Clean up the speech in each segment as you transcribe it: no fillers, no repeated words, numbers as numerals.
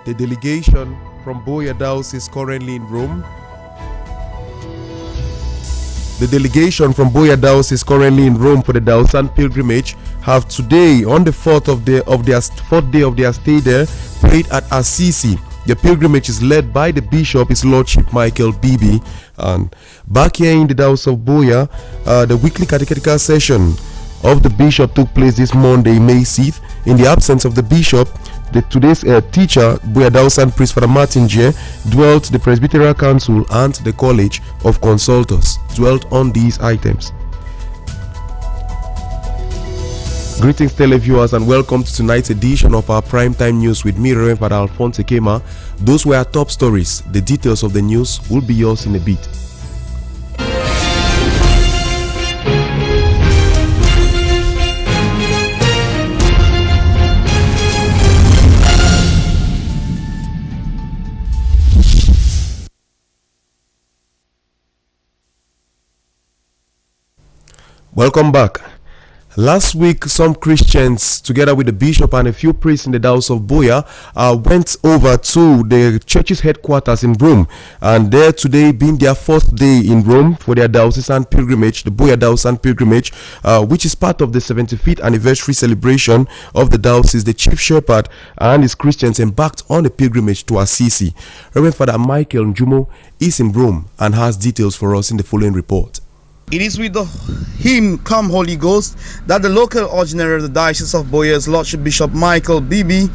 The delegation from Boya Diocese is currently in Rome. The delegation from Boya Diocese is currently in Rome for the Diocesan pilgrimage. Have today, on the fourth day of their stay there, prayed at Assisi. The pilgrimage is led by the Bishop, His Lordship Michael Bibi. And back here in the Diocese of Boya, the weekly catechetical session of the Bishop took place this Monday, May 6th. In the absence of the Bishop, today's teacher, Boya Diocesan priest Father Martin J, dwelt the Presbyterial Council and the College of Consultors dwelt on these items. Greetings, televiewers, and welcome to tonight's edition of our Primetime News with me, Reverend Father Alphonse Ekema. Those were our top stories. The details of the news will be yours in a bit. Welcome back. Last week, some Christians, together with the bishop and a few priests in the Diocese of Boya, went over to the church's headquarters in Rome. And there today, being their fourth day in Rome for their diocesan pilgrimage, the Boya Diocesan pilgrimage, which is part of the 75th anniversary celebration of the diocese, the chief shepherd and his Christians embarked on a pilgrimage to Assisi. Reverend Father Michael Njumo is in Rome and has details for us in the following report. It is with the hymn Come Holy Ghost that the local ordinary of the Diocese of Boya's Lordship Bishop Michael Bibi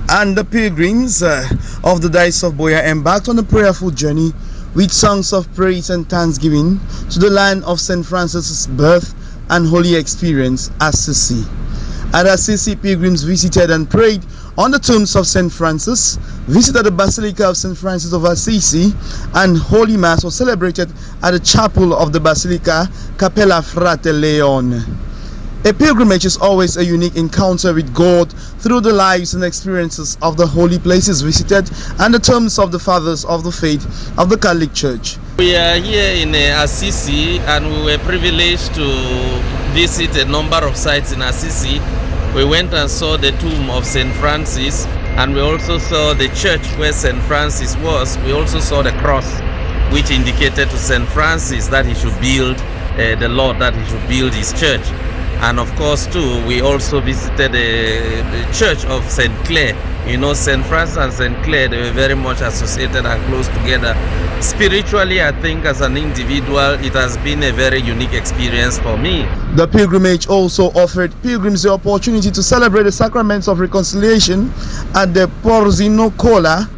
and the pilgrims of the Diocese of Boya embarked on a prayerful journey with songs of praise and thanksgiving to the land of St. Francis' birth and holy experience, Assisi. At Assisi, pilgrims visited and prayed on the tombs of St. Francis, visited the Basilica of St. Francis of Assisi, and Holy Mass was celebrated at the chapel of the Basilica Cappella Frate Leone. A pilgrimage is always a unique encounter with God through the lives and experiences of the holy places visited and the tombs of the fathers of the faith of the Catholic Church. We are here in Assisi and we were privileged to visit a number of sites in Assisi. We went and saw the tomb of St. Francis, and we also saw the church where St. Francis was. We also saw the cross, which indicated to St. Francis that he should build the Lord, that he should build his church. And of course too, we also visited the church of St. Clare. You know, St. Francis and St. Clare, they were very much associated and close together. Spiritually, I think as an individual, it has been a very unique experience for me. The pilgrimage also offered pilgrims the opportunity to celebrate the sacraments of reconciliation at the Porzino Cola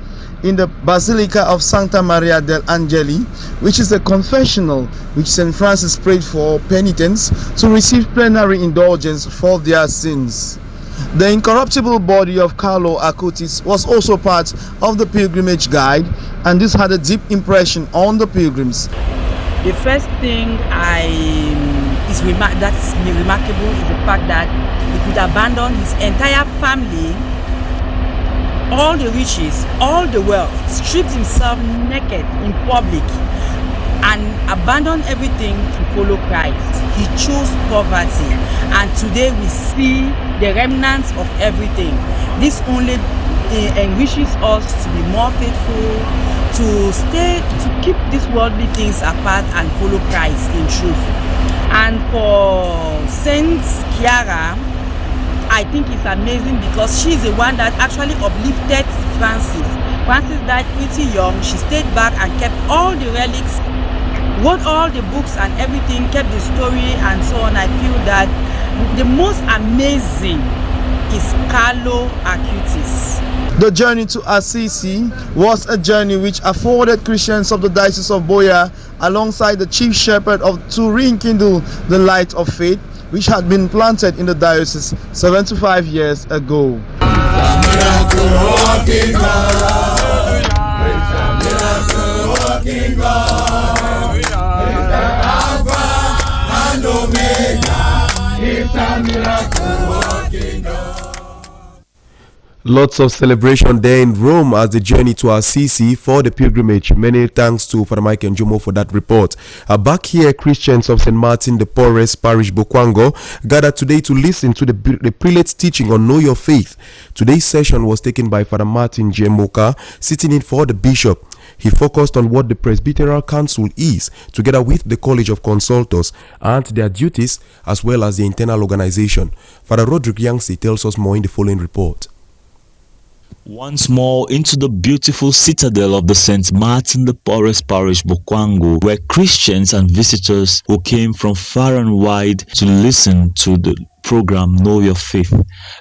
in the Basilica of Santa Maria del Angeli, which is a confessional which St. Francis prayed for penitents to receive plenary indulgence for their sins. The incorruptible body of Carlo Acutis was also part of the pilgrimage guide, and this had a deep impression on the pilgrims. The first thing that's remarkable is the fact that he could abandon his entire family, all the riches, all the wealth, stripped himself naked in public, and abandoned everything to follow Christ. He chose poverty, and today we see the remnants of everything. This only enriches us to be more faithful, to keep these worldly things apart and follow Christ in truth. And for Saint Chiara, I think it's amazing because she's the one that actually uplifted Francis. Francis died pretty young. She stayed back and kept all the relics, wrote all the books and everything, kept the story and so on. I feel that the most amazing is Carlo Acutis. The journey to Assisi was a journey which afforded Christians of the Diocese of Boya, alongside the chief shepherd, to rekindle the light of faith which had been planted in the diocese 75 years ago. Lots of celebration there in Rome as they journey to Assisi for the pilgrimage. Many thanks to Father Mike and Jomo for that report. Back here, Christians of St. Martin de Porres Parish, Bokwango, gathered today to listen to the prelate's teaching on Know Your Faith. Today's session was taken by Father Martin J. Moka, sitting in for the bishop. He focused on what the Presbyterial Council is, together with the College of Consultors, and their duties, as well as the internal organization. Father Roderick Yangsi tells us more in the following report. Once more into the beautiful citadel of the St. Martin de Porres Parish, Bokwango, where Christians and visitors who came from far and wide to listen to the program Know Your Faith,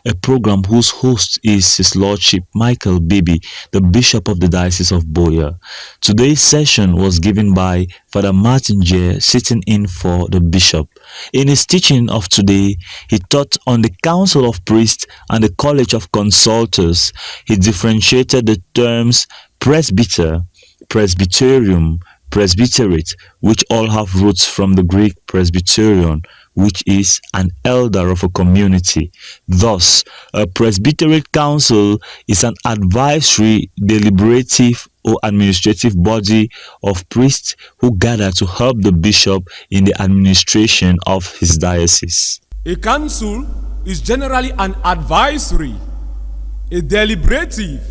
a program whose host is His Lordship Michael Bibi, the Bishop of the Diocese of Boya. Today's session was given by Father Martin J, sitting in for the Bishop. In his teaching of today, he taught on the Council of Priests and the College of Consultors. He differentiated the terms presbyter, presbyterium, presbyterate, which all have roots from the Greek presbyterion, which is an elder of a community. Thus, a presbyteric council is an advisory, deliberative, or administrative body of priests who gather to help the bishop in the administration of his diocese. A council is generally an advisory, a deliberative,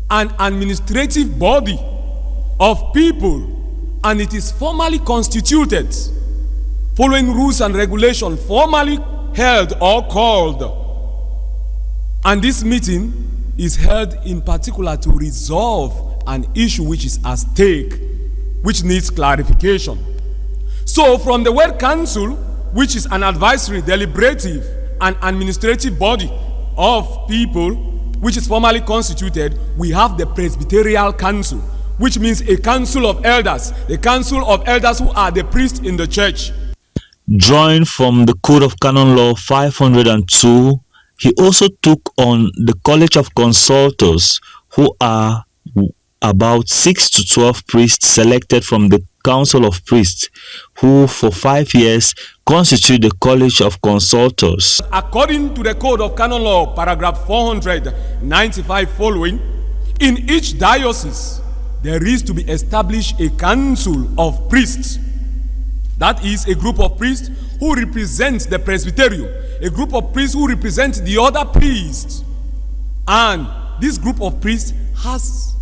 and administrative body of people, and it is formally constituted, following rules and regulations formally held or called. And this meeting is held in particular to resolve an issue which is at stake, which needs clarification. So from the word council, which is an advisory, deliberative, and administrative body of people, which is formally constituted, we have the Presbyterial Council, which means a council of elders, a council of elders who are the priests in the church. Drawing from the Code of Canon Law 502, he also took on the College of Consultors, who are about 6 to 12 priests selected from the Council of Priests, who for 5 years constitute the College of Consultors. According to the Code of Canon Law, paragraph 495 following, in each diocese there is to be established a council of priests. That is a group of priests who represent the presbyterium, a group of priests who represent the other priests. And this group of priests has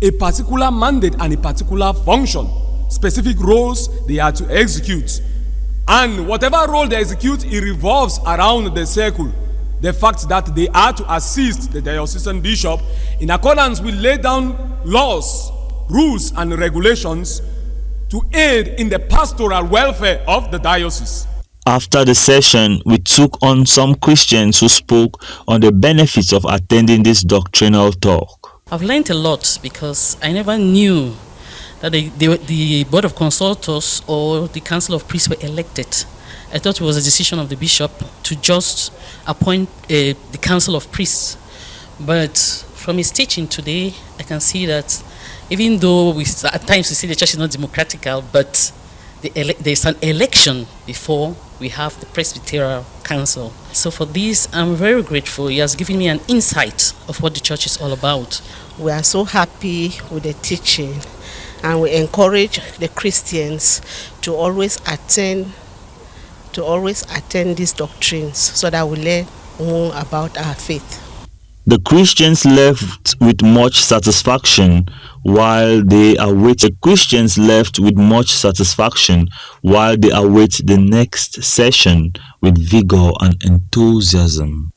a particular mandate and a particular function, specific roles they are to execute. And whatever role they execute, it revolves around the circle. The fact that they are to assist the diocesan bishop in accordance with laid down laws, rules, and regulations to aid in the pastoral welfare of the diocese. After the session, we took on some Christians who spoke on the benefits of attending this doctrinal talk. I've learned a lot because I never knew that the Board of Consultors or the Council of Priests were elected. I thought it was a decision of the bishop to just appoint the Council of Priests. But from his teaching today, I can see that even though at times we see the church is not democratical, but there's an election before we have the Presbyterial Council. So for this, I'm very grateful. He has given me an insight of what the church is all about. We are so happy with the teaching, and we encourage the Christians to always attend these doctrines so that we learn more about our faith. The Christians left with much satisfaction while they await the next session with vigor and enthusiasm.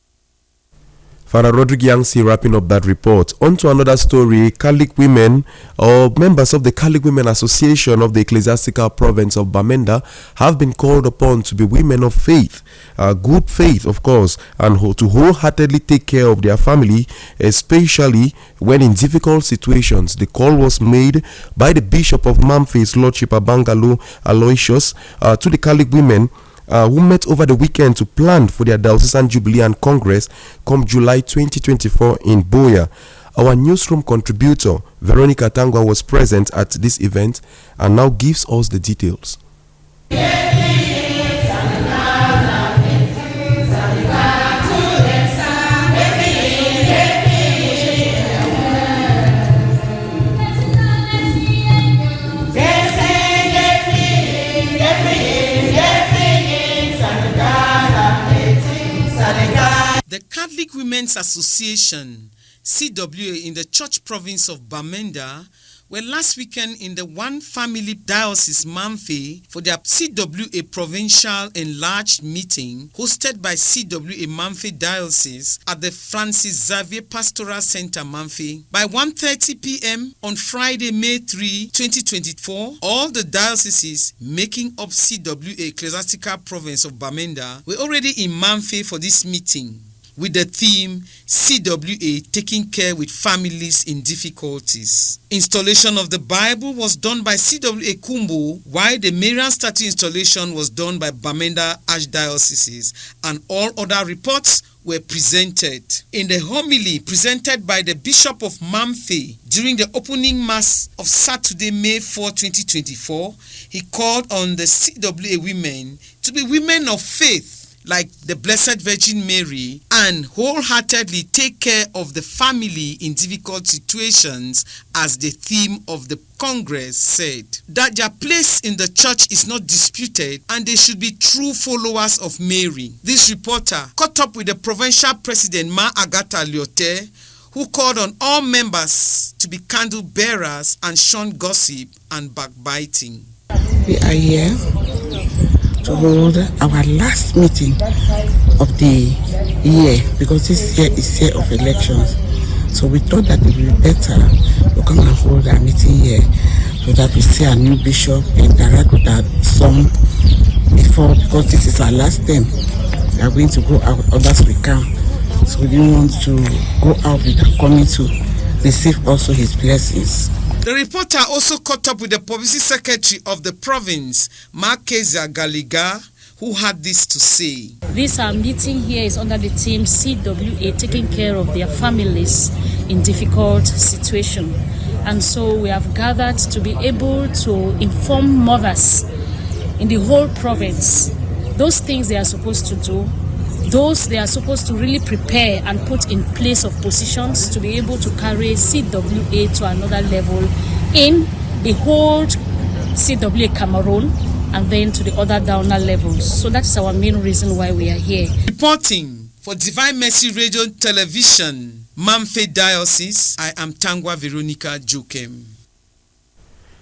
Father Roderick Yangsi wrapping up that report. On to another story. Catholic women or members of the Catholic Women Association of the Ecclesiastical Province of Bamenda have been called upon to be women of faith, good faith of course, and to wholeheartedly take care of their family, especially when in difficult situations. The call was made by the Bishop of Mamfa's Lordship Abangalo Aloysius to the Catholic women who met over the weekend to plan for their Diocesan Jubilee and Congress come July 2024 in Boya. Our newsroom contributor, Veronica Tangwa, was present at this event and now gives us the details. The Catholic Women's Association, CWA, in the Church Province of Bamenda were last weekend in the One Family Diocese Mamfe for their CWA Provincial Enlarged Meeting hosted by CWA Mamfe Diocese at the Francis Xavier Pastoral Center Mamfe. By 1:30 p.m. on Friday, May 3, 2024, all the dioceses making up CWA Ecclesiastical Province of Bamenda were already in Mamfe for this meeting, with the theme CWA Taking Care with Families in Difficulties. Installation of the Bible was done by CWA Kumbo, while the Marian statue installation was done by Bamenda Archdiocese, and all other reports were presented. In the homily presented by the Bishop of Mamfe during the opening Mass of Saturday, May 4, 2024, he called on the CWA women to be women of faith, like the Blessed Virgin Mary, and wholeheartedly take care of the family in difficult situations, as the theme of the Congress said. That their place in the church is not disputed and they should be true followers of Mary. This reporter caught up with the provincial president, Ma Agatha Lyote, who called on all members to be candle bearers and shun gossip and backbiting. We are here to hold our last meeting of the year, because this year is year of elections. So we thought that it would be better to come and hold our meeting here so that we see our new bishop and interact with our son before, because this is our last term. We are going to go out, others will come. So we didn't want to go out without coming to receive also his blessings. The reporter also caught up with the publicity secretary of the province, Marquesa Galiga, who had this to say. This meeting here is under the theme CWA Taking Care of Their Families in Difficult Situation. And so we have gathered to be able to inform mothers in the whole province those things they are supposed to do, those they are supposed to really prepare and put in place of positions to be able to carry CWA to another level in the whole CWA Cameroon and then to the other downer levels. So that's our main reason why we are here. Reporting for Divine Mercy Radio Television, Mamfe Diocese, I am Tangwa Veronica Jokem.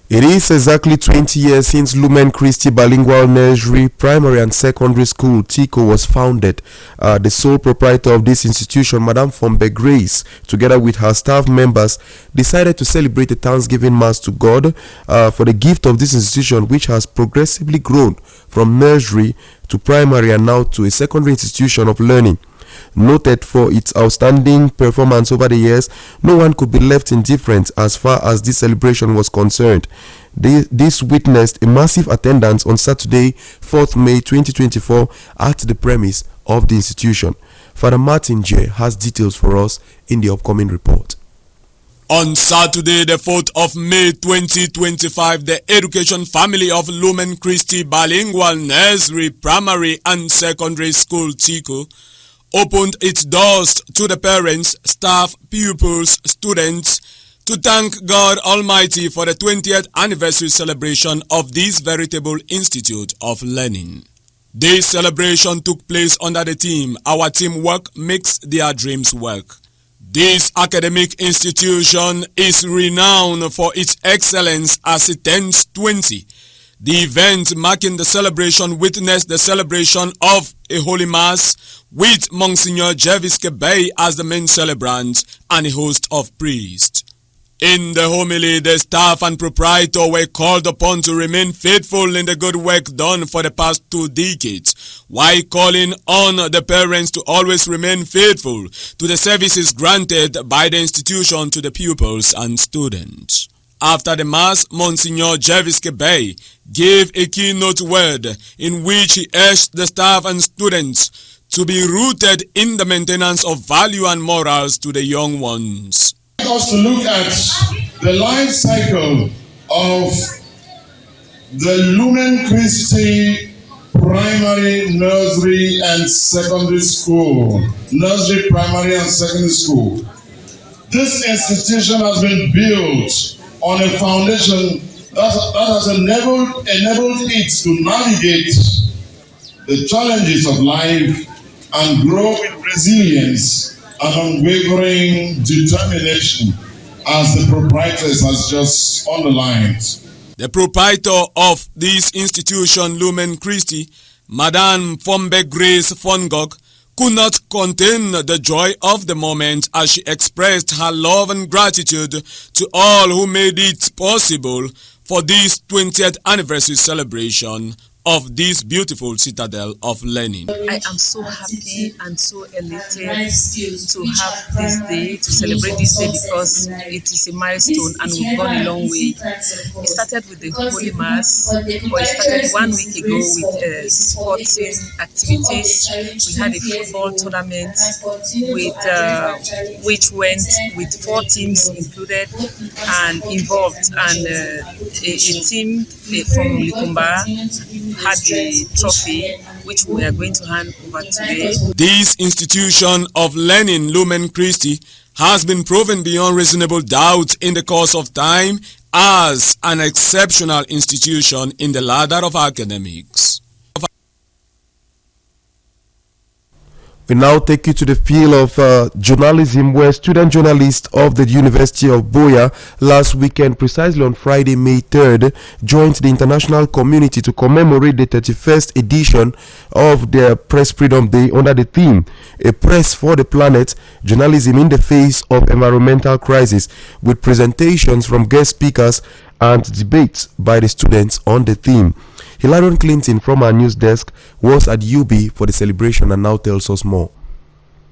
It is exactly 20 years since Lumen Christi Bilingual Nursery, Primary and Secondary School, TICO, was founded. The sole proprietor of this institution, Madame Fombe Grace, together with her staff members, decided to celebrate a Thanksgiving Mass to God for the gift of this institution, which has progressively grown from nursery to primary and now to a secondary institution of learning. Noted for its outstanding performance over the years, no one could be left indifferent as far as this celebration was concerned. This witnessed a massive attendance on Saturday, 4th May 2024 at the premise of the institution. Father Martin J. has details for us in the upcoming report. On Saturday, the 4th of May 2025, the education family of Lumen Christi Bilingual Nursery, Primary and Secondary School, TICO, opened its doors to the parents, staff, pupils, students to thank God Almighty for the 20th anniversary celebration of this veritable institute of learning. This celebration took place under the theme, Our Teamwork Makes Their Dreams Work. This academic institution is renowned for its excellence as it turns 20. The event marking the celebration witnessed the celebration of a Holy Mass with Monsignor Jervis Kebay as the main celebrant and a host of priests. In the homily, the staff and proprietor were called upon to remain faithful in the good work done for the past 2 decades, while calling on the parents to always remain faithful to the services granted by the institution to the pupils and students. After the Mass, Monsignor Jervis Kebay gave a keynote word in which he urged the staff and students to be rooted in the maintenance of value and morals to the young ones. I'd like us to look at the life cycle of the Lumen Christi Primary, Nursery and Secondary School. Nursery, Primary and Secondary School. This institution has been built on a foundation that has enabled it to navigate the challenges of life and grow with resilience and unwavering determination, as the proprietress has just underlined. The proprietor of this institution, Lumen Christi, Madame Fombe Grace Fongok, could not contain the joy of the moment as she expressed her love and gratitude to all who made it possible for this 20th anniversary celebration of this beautiful citadel of learning. I am so happy and so elated to have this day, to celebrate this day, because it is a milestone and we've gone a long way. It started with the Holy Mass, but it started 1 week ago with sporting activities. We had a football tournament with which went with 4 teams included and involved, and a team from Likumba had the trophy, which we are going to hand over today. This institution of learning, Lumen Christi, has been proven beyond reasonable doubt in the course of time as an exceptional institution in the ladder of academics. We now take you to the field of journalism, where student journalists of the University of Buea last weekend, precisely on Friday, May 3rd, joined the international community to commemorate the 31st edition of their Press Freedom Day under the theme, A Press for the Planet, Journalism in the Face of Environmental Crisis, with presentations from guest speakers and debates by the students on the theme. Hilarion Clinton from our news desk was at UB for the celebration and now tells us more.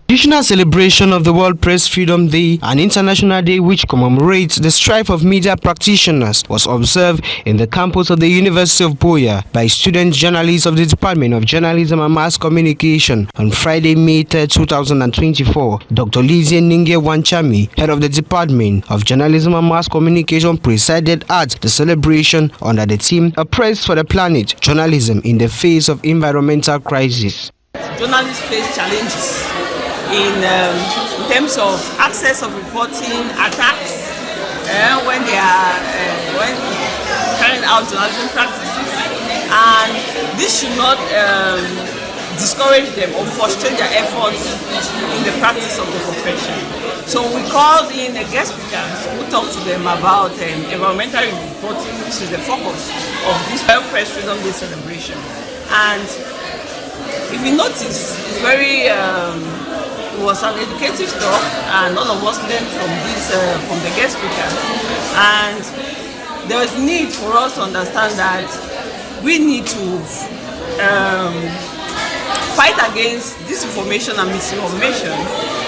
Traditional celebration of the World Press Freedom Day, an international day which commemorates the strife of media practitioners, was observed in the campus of the University of Buea by student journalists of the Department of Journalism and Mass Communication on Friday, May 3, 2024. Dr. Lizzie Ninge Wanchami, head of the Department of Journalism and Mass Communication, presided at the celebration under the theme, A Press for the Planet, Journalism in the Face of Environmental Crisis. Journalists face challenges in terms of access of reporting attacks when they are carrying out journalism practices, and this should not discourage them or frustrate their efforts in the practice of the profession. So we called in a guest speakers who talked to them about environmental reporting, which is the focus of this World Press Freedom Day celebration. And if you notice, it's very it was an educative talk, and all of us learned from the guest speakers. And there is need for us to understand that we need to fight against disinformation and misinformation,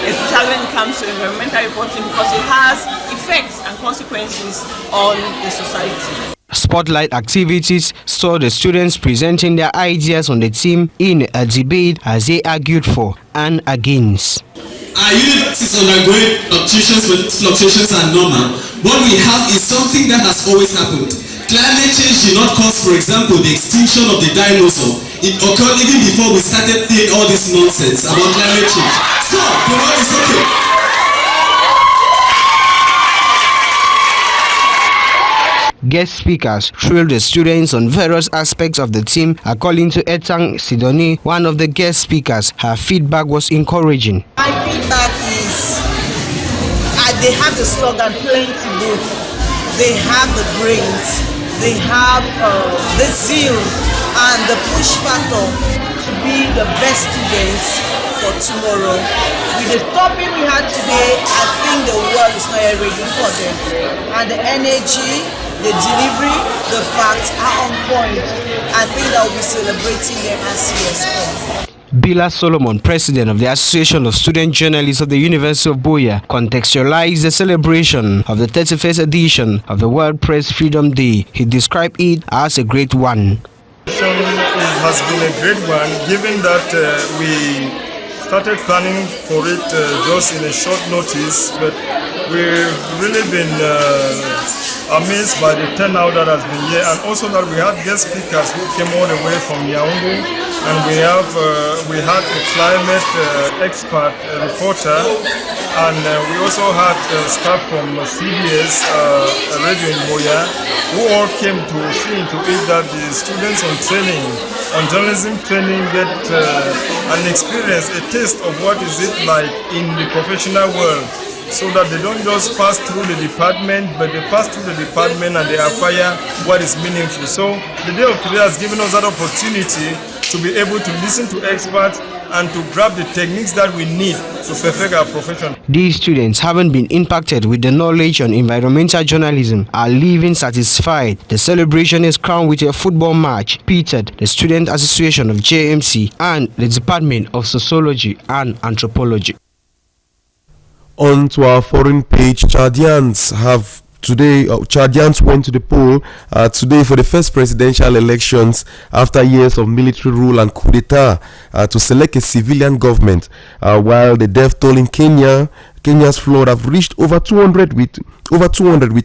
especially when it comes to environmental reporting, because it has effects and consequences on the society. Spotlight activities saw the students presenting their ideas on the theme in a debate as they argued for and against. Our universe is undergoing fluctuations are normal. What we have is something that has always happened. Climate change did not cause, for example, the extinction of the dinosaur. It occurred even before we started saying all this nonsense about climate change. So, the world is okay. Guest speakers thrilled the students on various aspects of the theme. According to Etang Sidoni, one of the guest speakers, her feedback was encouraging. My feedback is they have the slogan plenty good. They have the brains, they have the zeal and the push factor to be the best students for tomorrow. With the topic we had today, I think the world is not yet ready for them. And the energy, the delivery, the facts are on point. I think that we'll be celebrating them as CSO. Bila Solomon, president of the Association of Student Journalists of the University of Buea, contextualized the celebration of the 31st edition of the World Press Freedom Day. He described it as a great one. It has been a great one, given that we started planning for it just in a short notice, but we've really been amazed by the turnout that has been here, and also that we had guest speakers who came all the way from Yaoundé, and we had a climate expert reporter, and we also had staff from CBS radio in Buea, who all came to see to it that the students on journalism training get an experience, a taste of what is it like in the professional world, so that they don't just pass through the department, but they pass through the department and they acquire what is meaningful. So the day of today has given us that opportunity to be able to listen to experts and to grab the techniques that we need to perfect our profession. These students, having been impacted with the knowledge on environmental journalism, are leaving satisfied. The celebration is crowned with a football match, featured the Student Association of JMC and the Department of Sociology and Anthropology. On to our foreign page, Chadians went to the poll today for the first presidential elections after years of military rule and coup d'etat to select a civilian government, while the death toll in Kenya's flood have reached over 200 with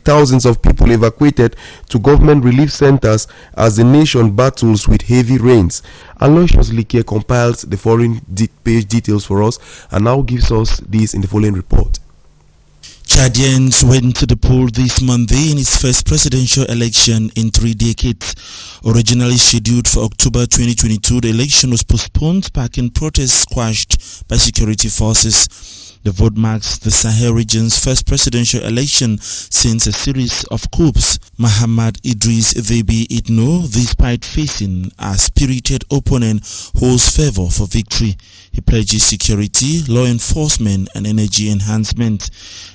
thousands of people evacuated to government relief centers as the nation battles with heavy rains. Aloysius Likie compiles the foreign page details for us and now gives us this in the following report. Chadians went to the poll this Monday in its first presidential election in 3 decades. Originally scheduled for October 2022, the election was postponed, sparking protests squashed by security forces. The vote marks the Sahel region's first presidential election since a series of coups. Muhammad Idris Deby Itno, despite facing a spirited opponent, holds favor for victory. He pledges security, law enforcement and energy enhancement.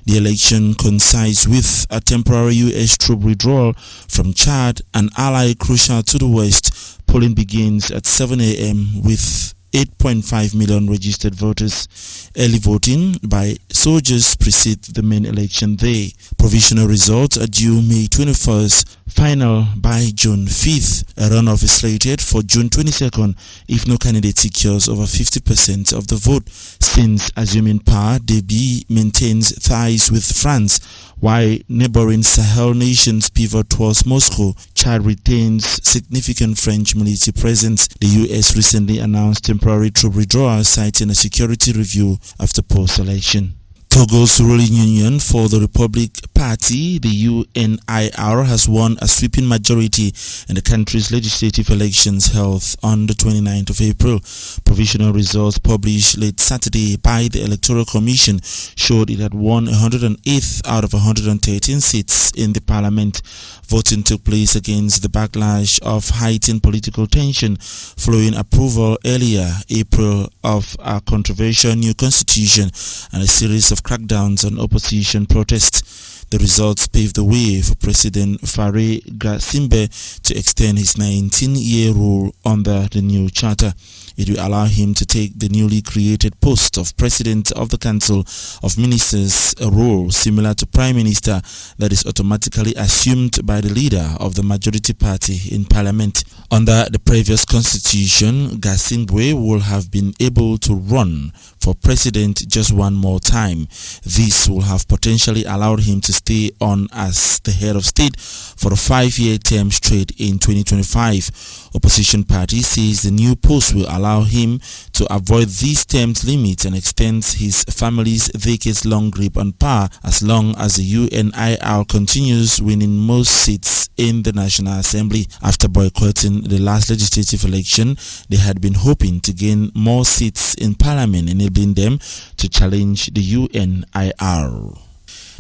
The election coincides with a temporary U.S. troop withdrawal from Chad, an ally crucial to the West. Polling begins at 7 a.m. with 8.5 million registered voters. Early voting by soldiers precedes the main election day. Provisional results are due May 21st, final by June 5th. A runoff is slated for June 22nd if no candidate secures over 50% of the vote. Since assuming power, Deby maintains ties with France, while neighboring Sahel nations pivot towards Moscow. Chad retains significant French military presence. The U.S. recently announced temporary troop withdrawal, citing a security review after post-election. Togo's ruling Union for the Republic Party, the UNIR, has won a sweeping majority in the country's legislative elections held on the 29th of April. Provisional results published late Saturday by the Electoral Commission showed it had won 108 out of 113 seats in the parliament. Voting took place against the backlash of heightened political tension following approval earlier April of a controversial new constitution and a series of crackdowns on opposition protests. The results paved the way for President Faure Gnassingbe to extend his 19-year rule under the new charter. It will allow him to take the newly created post of President of the Council of Ministers, a role similar to Prime Minister that is automatically assumed by the leader of the majority party in Parliament. Under the previous constitution, Gnassingbe will have been able to run for president just one more time. This will have potentially allowed him to stay on as the head of state for a 5-year term straight in 2025. Opposition party says the new post will allow him to avoid these term limits and extends his family's decades-long grip on power as long as the UNIR continues winning most seats in the National Assembly. After boycotting the last legislative election, they had been hoping to gain more seats in Parliament, enabling them to challenge the UNIR.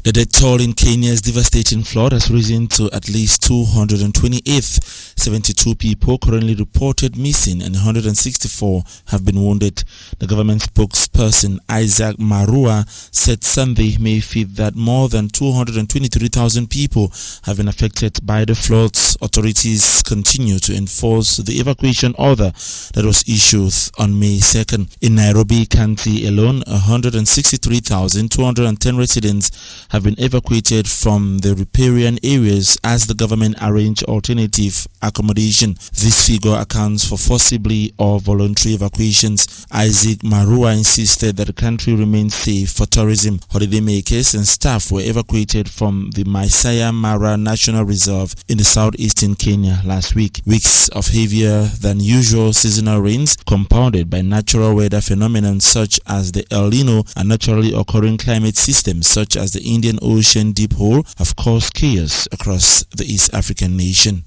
The death toll in Kenya's devastating flood has risen to at least 228. 72 people currently reported missing and 164 have been wounded. The government spokesperson Isaac Marua said Sunday, May 5th, that more than 223,000 people have been affected by the floods. Authorities continue to enforce the evacuation order that was issued on May 2nd. In Nairobi County alone, 163,210 residents have been evacuated from the riparian areas as the government arranged alternative accommodation. accommodation. This figure accounts for forcibly or voluntary evacuations. Isaac Marua insisted that the country remains safe for tourism. Holidaymakers and staff were evacuated from the Maasai Mara National Reserve in the southeastern Kenya last week. Weeks of heavier than usual seasonal rains, compounded by natural weather phenomena such as the El Nino and naturally occurring climate systems such as the Indian Ocean deep hole, have caused chaos across the East African nation.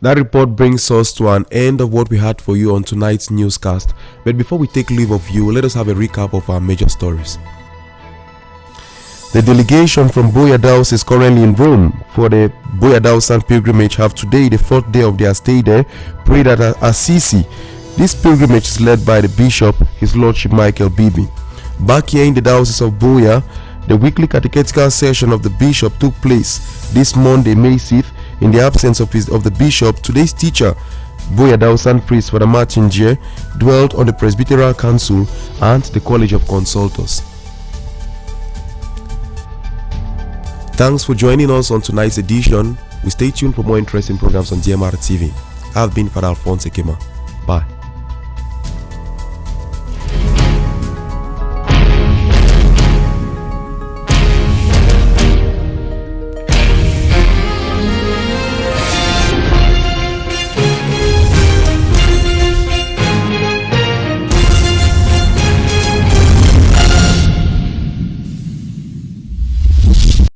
That report brings us to an end of what we had for you on tonight's newscast. But before we take leave of you, let us have a recap of our major stories. The delegation from Boya Daos is currently in Rome for the Boya Daos Sun pilgrimage. Have today, the 4th day of their stay there, prayed at Assisi. This pilgrimage is led by the Bishop, His Lordship Michael Bibi. Back here in the Diocese of Boya, the weekly catechetical session of the Bishop took place this Monday, May 6th. In the absence of the Bishop, today's teacher, Boya Daos Sun priest Father Martin Jie, dwelt on the Presbyteral Council and the College of Consultors. Thanks for joining us on tonight's edition. We stay tuned for more interesting programs on DMR TV. I've been Father Alphonse Ekema. Bye.